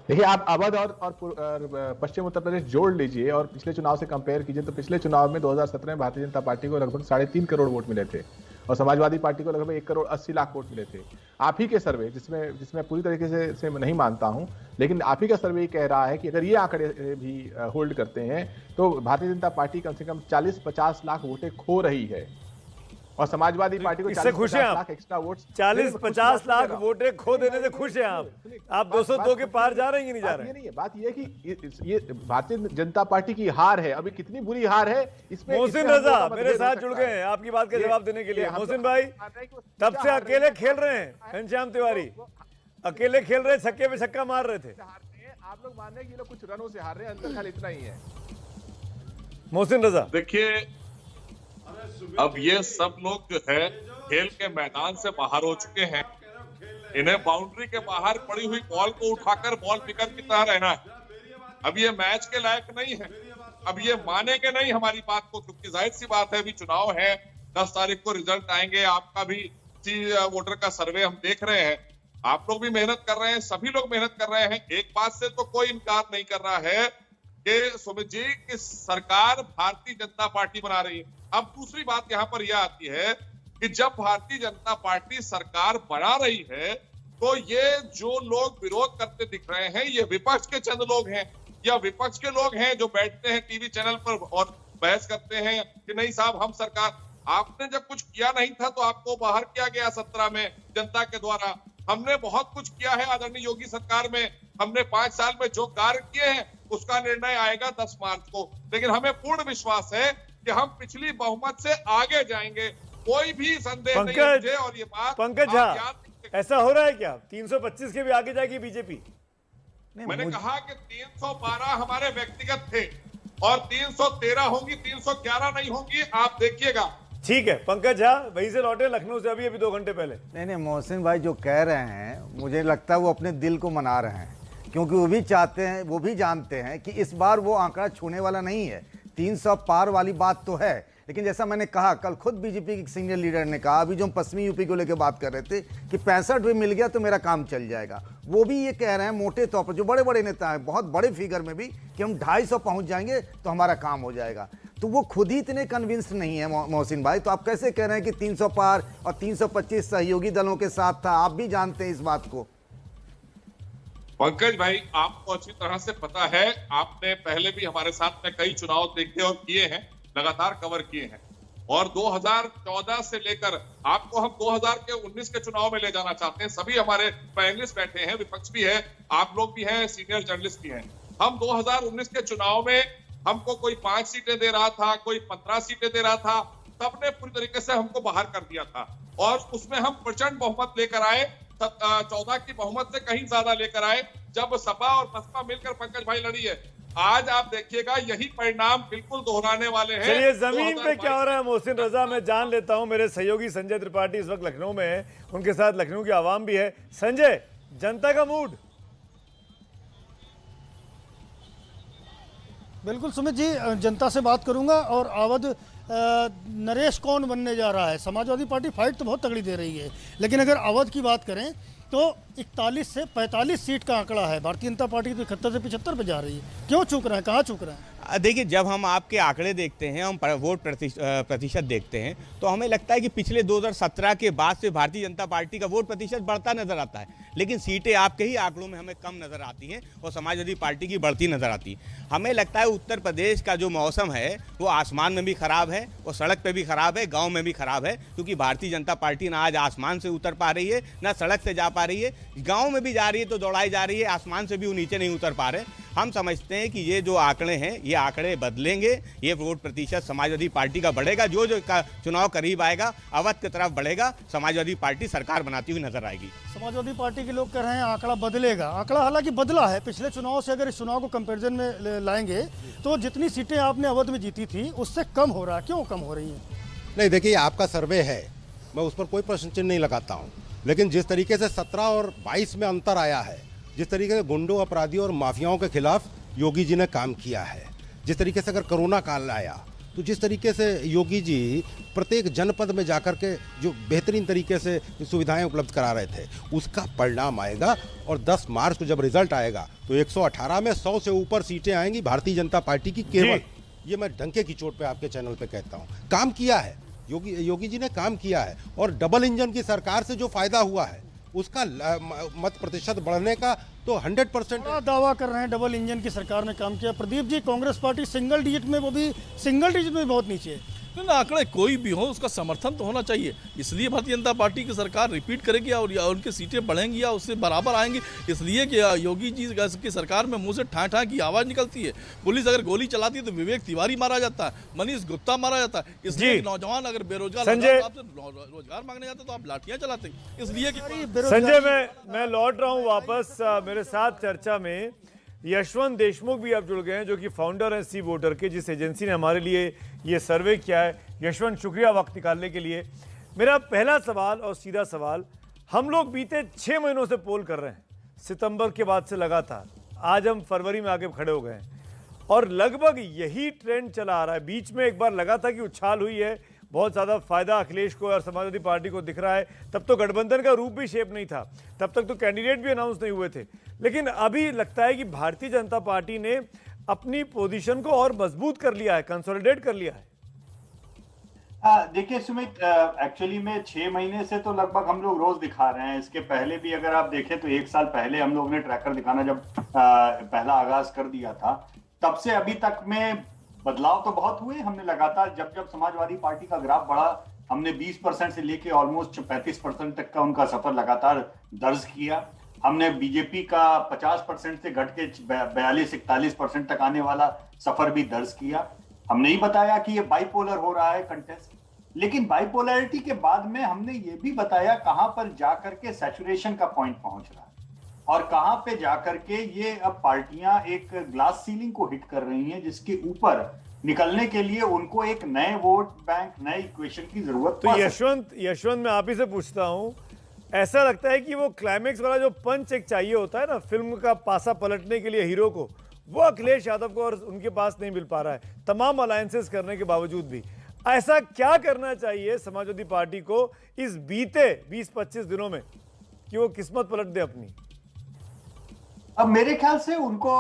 देखिए, आप अवध और पश्चिम उत्तर प्रदेश जोड़ लीजिए और पिछले चुनाव से कंपेयर कीजिए तो पिछले चुनाव में 2017 में भारतीय जनता पार्टी को लगभग 3.5 करोड़ वोट मिले थे और समाजवादी पार्टी को लगभग 1 करोड़ 80 लाख वोट मिले थे। आप ही के सर्वे, जिसमें पूरी तरीके से नहीं मानता हूं, लेकिन आप ही का सर्वे कह रहा है कि अगर ये आंकड़े भी होल्ड करते हैं तो भारतीय जनता पार्टी कम से कम 40-50 लाख वोटें खो रही है और समाजवादी पार्टी को 40-50 लाख एक्स्ट्रा वोट, 40-50 लाख वोटें खो देने से खुश हैं आप 202 के पार जा रहे हैं कि नहीं जा रहे हैं? नहीं है बात यह कि ये भारतीय जनता पार्टी की हार है। अभी कितनी बुरी हार है इसमें। मोहसिन रजा मेरे साथ जुड़ गए हैं आपकी बात का जवाब देने के लिए। मोहसिन भाई, तब से अकेले खेल रहे हैं घनश्याम तिवारी, अकेले खेल रहे, छक्के पे छक्का मार रहे थे। आप लोग मान रहे हैं कि ये लोग कुछ रनों से हार रहे हैं, अंतर खाली इतना ही है। मोहसिन रजा, देखिए, अब ये सब लोग जो है खेल के मैदान से बाहर हो चुके हैं। इन्हें बाउंड्री के बाहर पड़ी हुई बॉल को उठाकर बॉल पिकर की तरह रहना है। अब ये मैच के लायक नहीं है। अब ये मानेंगे नहीं हमारी बात को, क्योंकि जाहिर सी बात है, अभी चुनाव है, 10 तारीख को रिजल्ट आएंगे। आपका भी वोटर का सर्वे हम देख रहे हैं, आप लोग भी मेहनत कर रहे हैं, सभी लोग मेहनत कर रहे हैं। एक बात से तो कोई इनकार नहीं कर रहा है कि सुमित जी की सरकार भारतीय जनता पार्टी बना रही है। अब दूसरी बात यहां पर यह आती है कि जब भारतीय जनता पार्टी सरकार बना रही है तो ये जो लोग विरोध करते दिख रहे हैं ये विपक्ष के चंद लोग हैं या विपक्ष के लोग हैं जो बैठते हैं टीवी चैनल पर और बहस करते हैं कि नहीं साहब हम सरकार, आपने जब कुछ किया नहीं था तो आपको बाहर किया गया 17 में जनता के द्वारा। हमने बहुत कुछ किया है आदरणीय योगी सरकार में, हमने 5 साल में जो कार्य किए हैं उसका निर्णय आएगा 10 मार्च को, लेकिन हमें पूर्ण विश्वास है कि हम पिछली बहुमत से आगे जाएंगे, कोई भी संदेह नहीं है मुझे। और ये बात पंकज झा, ऐसा हो रहा है क्या 325 के भी आगे जाएगी बीजेपी? मैंने कहा कि 312 हमारे व्यक्तिगत थे और 313 होंगी, 311 नहीं होंगी, आप देखिएगा। ठीक है पंकज झा वहीं से लौटे लखनऊ से अभी 2 घंटे पहले। नहीं मोहसिन भाई जो कह रहे हैं मुझे लगता है वो अपने दिल को मना रहे हैं, क्योंकि वो भी चाहते हैं, वो भी जानते हैं कि इस बार वो आंकड़ा छूने वाला नहीं है। 300 पार वाली बात तो है, लेकिन जैसा मैंने कहा कल खुद बीजेपी के सीनियर लीडर ने कहा, अभी जो हम पश्चिमी यूपी को लेकर बात कर रहे थे कि 65 भी मिल गया तो मेरा काम चल जाएगा, वो भी ये कह रहे हैं मोटे तौर पर, जो बड़े बड़े नेता हैं बहुत बड़े फिगर में भी, कि हम 250 पहुंच जाएंगे तो हमारा काम हो जाएगा। तो वो खुद ही इतने कन्विंस्ड नहीं है मोहसिन भाई, तो आप कैसे कह रहे हैं कि 300 पार और 325 सहयोगी दलों के साथ था? आप भी जानते हैं इस बात को। पंकज भाई आपको अच्छी तरह से पता है, आपने पहले भी हमारे साथ में कई चुनाव देखे और किए हैं, लगातार कवर किए हैं, और 2014 से लेकर आपको हम 2019 के चुनाव में ले जाना चाहते हैं। सभी हमारे पैनलिस्ट बैठे हैं, विपक्ष भी है, आप लोग भी हैं, सीनियर जर्नलिस्ट भी हैं। हम 2019 के चुनाव में हमको कोई 5 सीटें दे रहा था, कोई 15 सीटें दे रहा था, सबने पूरी तरीके से हमको बाहर कर दिया था और उसमें हम प्रचंड बहुमत लेकर आए, 14 की बहुमत से कहीं ज्यादा लेकर आए, जब सपा और बसपा मिलकर पंकज भाई लड़ी है। आज आप देखिएगा यही परिणाम बिल्कुल दोहराने वाले हैं। चलिए जमीन पे क्या हो रहा है मोहसिन रजा, मैं जान लेता हूं। मेरे सहयोगी संजय त्रिपाठी इस वक्त लखनऊ में है, उनके साथ लखनऊ की आवाम भी है। संजय, जनता का मूड? बिल्कुल सुमित जी, जनता से बात करूंगा। और अवध नरेश कौन बनने जा रहा है? समाजवादी पार्टी फाइट तो बहुत तगड़ी दे रही है, लेकिन अगर अवध की बात करें तो 41 से 45 सीट का आंकड़ा है। भारतीय जनता पार्टी तो 71 से 75 पे जा रही है। क्यों चूक रहे हैं, कहाँ चूक रहे हैं? देखिए, जब हम आपके आंकड़े देखते हैं, हम वोट प्रतिशत देखते हैं, तो हमें लगता है कि पिछले 2017 के बाद से भारतीय जनता पार्टी का वोट प्रतिशत बढ़ता नजर आता है, लेकिन सीटें आपके ही आंकड़ों में हमें कम नजर आती हैं और समाजवादी पार्टी की बढ़ती नजर आती है। हमें लगता है उत्तर प्रदेश का जो मौसम है वो आसमान में भी खराब है और सड़क पे भी खराब है, गांव में भी खराब है, क्योंकि भारतीय जनता पार्टी ना आज आसमान से उतर पा रही है, ना सड़क से जा पा रही है। गांव में भी जा रही है तो दौड़ाई जा रही है, आसमान से भी वो नीचे नहीं उतर पा रहे। हम समझते हैं कि ये जो आंकड़े हैं ये आंकड़े बदलेंगे, ये वोट प्रतिशत समाजवादी पार्टी का बढ़ेगा। जो चुनाव करीब आएगा अवध की तरफ बढ़ेगा, समाजवादी पार्टी सरकार बनाती हुई नजर आएगी। समाजवादी पार्टी के लोग कह रहे हैं आंकड़ा बदलेगा। आंकड़ा हालांकि बदला है पिछले चुनाव से, अगर इस चुनाव को कंपैरिजन में लाएंगे तो जितनी सीटें आपने अवध में जीती थी उससे कम हो रहा है। क्यों कम हो रही है? नहीं, देखिए आपका सर्वे है, मैं उस पर कोई प्रश्न चिन्ह नहीं लगाता हूँ, लेकिन जिस तरीके से 17 और 22 में अंतर आया है, जिस तरीके से गुंडों, अपराधियों और माफियाओं के खिलाफ योगी जी ने काम किया है, जिस तरीके से अगर कोरोना काल आया तो जिस तरीके से योगी जी प्रत्येक जनपद में जाकर के जो बेहतरीन तरीके से सुविधाएं उपलब्ध करा रहे थे, उसका परिणाम आएगा। और 10 मार्च को जब रिजल्ट आएगा तो 118 में 100 से ऊपर सीटें आएंगी भारतीय जनता पार्टी की केवल। ये मैं डंके की चोट पे आपके चैनल पे कहता हूँ। काम किया है योगी जी ने, काम किया है, और डबल इंजन की सरकार से जो फायदा हुआ है उसका मत प्रतिशत बढ़ने का तो 100% दावा कर रहे हैं। डबल इंजन की सरकार ने काम किया। Pradeep ji, Congress party single digit में, वो भी सिंगल डिजिट में बहुत नीचे है। आंकड़े कोई भी हो उसका समर्थन तो होना चाहिए, इसलिए भारतीय जनता पार्टी की सरकार रिपीट करेगी और उनकी सीटें बढ़ेंगी या उससे बराबर आएंगी, इसलिए कि योगी जी की सरकार में मुंह से ठा ठा की आवाज निकलती है। पुलिस अगर गोली चलाती है तो विवेक तिवारी मारा जाता है, मनीष गुप्ता मारा जाता है, इसलिए नौजवान अगर बेरोजगार रोजगार मांगने जाते तो आप लाठियां चलाते हैं। इसलिए संजय, मैं लौट रहा हूं वापस। मेरे साथ चर्चा में यशवंत देशमुख भी अब जुड़ गए हैं, जो कि फाउंडर हैं सी वोटर के, जिस एजेंसी ने हमारे लिए ये सर्वे किया है। यशवंत, शुक्रिया वक्त निकालने के लिए। मेरा पहला सवाल और सीधा सवाल, हम लोग बीते 6 महीनों से पोल कर रहे हैं, सितंबर के बाद से लगातार, आज हम फरवरी में आके खड़े हो गए हैं और लगभग यही ट्रेंड चला आ रहा है। बीच में एक बार लगा था कि उछाल हुई है, बहुत ज़्यादा फायदा अखिलेश को और समाजवादी पार्टी को दिख रहा है, तब तो गठबंधन का रूप भी शेप नहीं था, तब तक तो कैंडिडेट भी अनाउंस नहीं हुए थे। लेकिन अभी लगता है कि भारतीय जनता पार्टी ने अपनी पोजीशन को और मजबूत कर लिया है, कंसोलिडेट कर लिया है। देखिए सुमित, एक्चुअली में 6 महीने से तो लगभग हम लोग रोज दिखा रहे हैं। इसके पहले भी अगर आप देखें तो 1 साल पहले हम लोग ने ट्रैकर दिखाना जब पहला आगाज कर दिया था, तब से अभी तक में बदलाव तो बहुत हुए। हमने लगातार जब जब समाजवादी पार्टी का ग्राफ बढ़ा, हमने 20% से लेके ऑलमोस्ट 35% तक का उनका सफर लगातार दर्ज किया। हमने बीजेपी का 50% से घट के 42-41% तक आने वाला सफर भी दर्ज किया। हमने ही बताया कि ये बाइपोलर हो रहा है कंटेस्ट, लेकिन बाइपोलैरिटी के बाद में हमने ये भी बताया कहां पर जाकर के सैचुरेशन का पॉइंट पहुंच रहा है और कहां पे जाकर के ये अब पार्टियां एक ग्लास सीलिंग को हिट कर रही हैं, जिसके ऊपर निकलने के लिए उनको एक नए वोट बैंक, नए इक्वेशन की जरूरत। तो यशवंत मैं आप ही से पूछता हूं, ऐसा लगता है कि वो क्लाइमेक्स वाला जो पंच एक चाहिए होता है ना फिल्म का पासा पलटने के लिए हीरो को, वो अखिलेश यादव को और उनके पास नहीं मिल पा रहा है, तमाम अलायंसेस करने के बावजूद भी। ऐसा क्या करना चाहिए समाजवादी पार्टी को इस बीते 20-25 दिनों में कि वो किस्मत पलट दे अपनी? अब मेरे ख्याल से उनको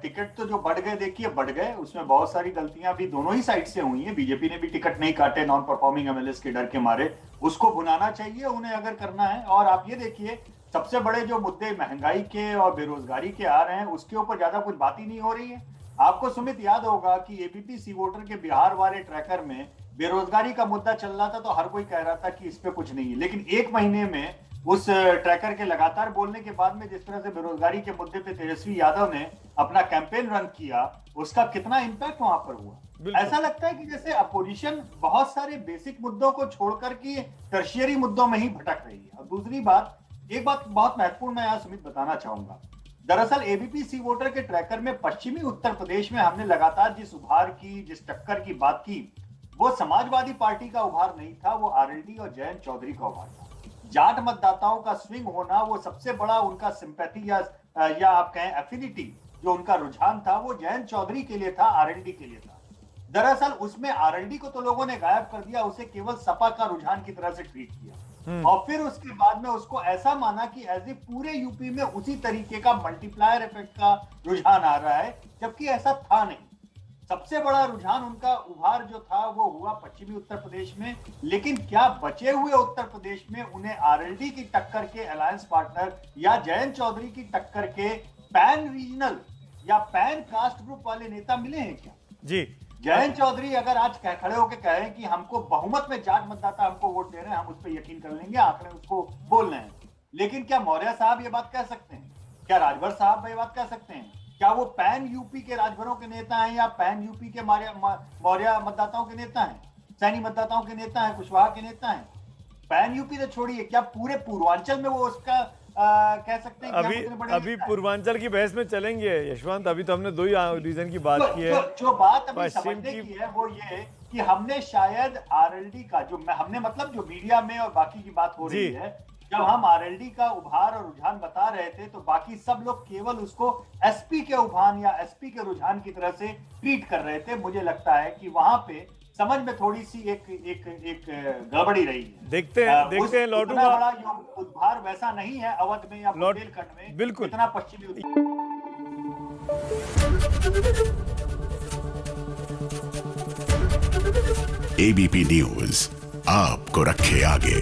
टिकट तो जो बढ़ गए, देखिए बढ़ गए, उसमें बहुत सारी गलतियां भी दोनों ही साइड से हुई हैं। बीजेपी ने भी टिकट नहीं काटे नॉन परफॉर्मिंग एमएलएस के डर के मारे, उसको भुनाना चाहिए उन्हें अगर करना है। और आप ये देखिए, सबसे बड़े जो मुद्दे महंगाई के और बेरोजगारी के आ रहे हैं, उसके ऊपर ज्यादा कुछ बात ही नहीं हो रही है। आपको सुमित याद होगा कि एबीपी सी वोटर के बिहार वाले ट्रैकर में बेरोजगारी का मुद्दा चल रहा था, तो हर कोई कह रहा था कि इस पे कुछ नहीं है, लेकिन 1 महीने में उस ट्रैकर के लगातार बोलने के बाद में जिस तरह से बेरोजगारी के मुद्दे पे तेजस्वी यादव ने अपना कैंपेन रन किया, उसका कितना इंपैक्ट वहां पर हुआ। ऐसा लगता है कि जैसे अपोजिशन बहुत सारे बेसिक मुद्दों को छोड़कर के टर्शियरी मुद्दों में ही भटक रही है। और दूसरी बात, एक बात बहुत महत्वपूर्ण मैं यहाँ सुमित बताना चाहूंगा। दरअसल एबीपी सी वोटर के ट्रैकर में पश्चिमी उत्तर प्रदेश में हमने लगातार जिस उभार की, जिस टक्कर की बात की, वो समाजवादी पार्टी का उभार नहीं था, वो आरएलडी और जयंत चौधरी का उभार था। जाट मतदाताओं का स्विंग होना, वो सबसे बड़ा उनका सिंपैथी या आप कहें एफिनिटी, जो उनका रुझान था, वो जयंत चौधरी के लिए था, आरएलडी के लिए था। दरअसल उसमें आरएलडी को तो लोगों ने गायब कर दिया, उसे केवल सपा का रुझान की तरह से ट्रीट किया और फिर उसके बाद में उसको ऐसा माना कि एज ए पूरे यूपी में उसी तरीके का मल्टीप्लायर इफेक्ट का रुझान आ रहा है, जबकि ऐसा था नहीं। सबसे बड़ा रुझान उनका उभार जो था वो हुआ पश्चिमी उत्तर प्रदेश में, लेकिन क्या बचे हुए उत्तर प्रदेश में उन्हें आरएलडी की टक्कर के अलायंस पार्टनर या जयंत चौधरी की टक्कर के पैन रीजनल या पैन कास्ट ग्रुप वाले नेता मिले हैं क्या? जी, जयंत चौधरी अगर आज खड़े होकर कहें कि हमको बहुमत में जाट मतदाता हमको वोट दे रहे हैं, हम उस पर यकीन कर लेंगे, आंकड़े उसको बोल रहे हैं, लेकिन क्या मौर्य साहब ये बात कह सकते हैं? क्या राजभर साहब ये बात कह सकते हैं? क्या वो पैन यूपी के राजभरों के नेता हैं या पैन यूपी के मौर्य मतदाताओं के नेता हैं, सैनी मतदाताओं के नेता हैं, कुशवाहा के नेता हैं? पैन यूपी तो छोड़िए, क्या पूरे पूर्वांचल में वो उसका कह सकते हैं? अभी पूर्वांचल की बहस में चलेंगे यशवंत, अभी तो हमने 2 ही रीजन की बात की है। जो बात अभी समझने की है वो ये कि हमने शायद आरएलडी का जो हमने मतलब जो मीडिया में और बाकी की बात हो रही है, जब हम आरएलडी का उभार और रुझान बता रहे थे तो बाकी सब लोग केवल उसको एसपी के उभान या एसपी के रुझान की तरह से ट्रीट कर रहे थे। मुझे लगता है कि वहां पे समझ में थोड़ी सी एक गड़बड़ी रही है। देखते हैं लौटूंगा। बड़ा उद्धार वैसा नहीं है अवध में या बुंदेलखंड में, बिल्कुल इतना पश्चिमी। एबीपी न्यूज आपको रखे आगे।